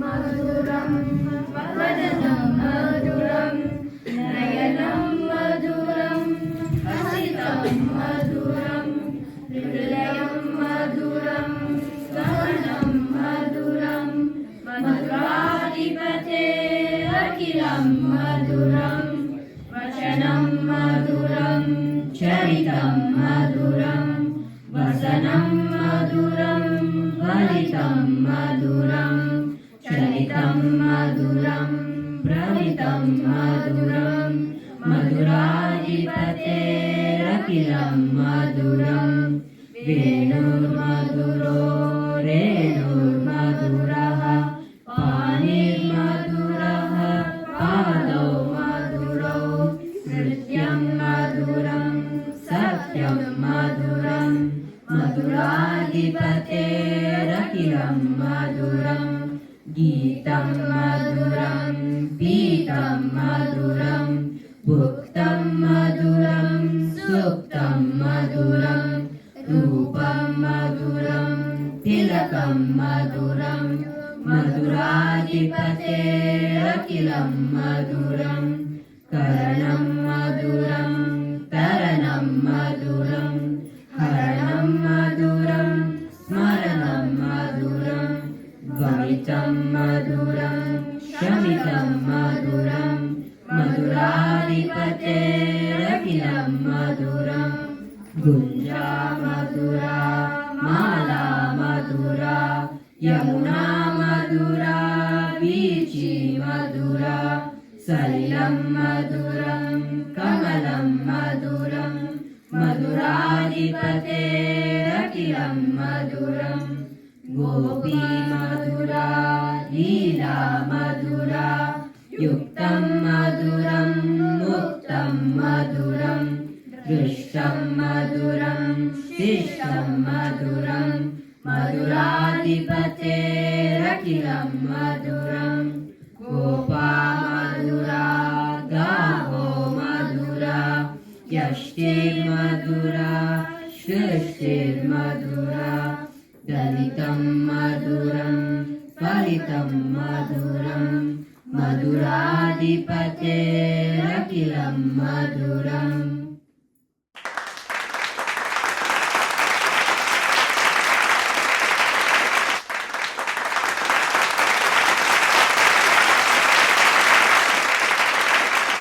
मधुरं वदनं मधुरं नयनं मधुरं हसितं मधुरं हृदयं मधुरं गहनं मधुरं मधुराधिपतेरखिलं मधुरं वचनं मधुरं चरितं मधुरं वसनं मधुरं फलितं मधुरं चरितं मधुरं भ्रमितं मधुरं मधुराधिपतेरखिलं मधुरं वेणुर्मधुरो रेणुर्मधुरः पाणिर्मधुरः पादौ मधुरौ नृत्यं मधुरं सत्यं मधुरं मधुराधिपतेरखिलं मधुरं गीतं मधुरं पीतं मधुरं भुक्तं मधुरं सुप्तं मधुरं रूपं मधुरं तिलकं मधुरं मधुराधिपतेरखिलं मधुरं करणं मधुरं तरणं मधुरं हरणं मधुरं स्मरणं मधुरं वमितं मधुरं शमितं मधुरं मधुराधिपतेरखिलं मधुरं गुञ्जा मधुरा माला मधुरा यमुना मधुरा वीची मधुरा सलिलं मधुरं कमलं मधुरं मधुराधिपतेरखिलं मधुरं गोपी मधुरा लीला मधुरा युक्तं मधुरं मुक्तं मधुरं दृष्टं मधुरं शिष्टं मधुरं मधुराधिपतेरखिलं मधुरं गोपा मधुरा गावो मधुरा यष्टिर्मधुरा सृष्टिर्मधुरा दलितं मधुरं फलितं मधुरं मधुराधिपतेरखिलं मधुरम्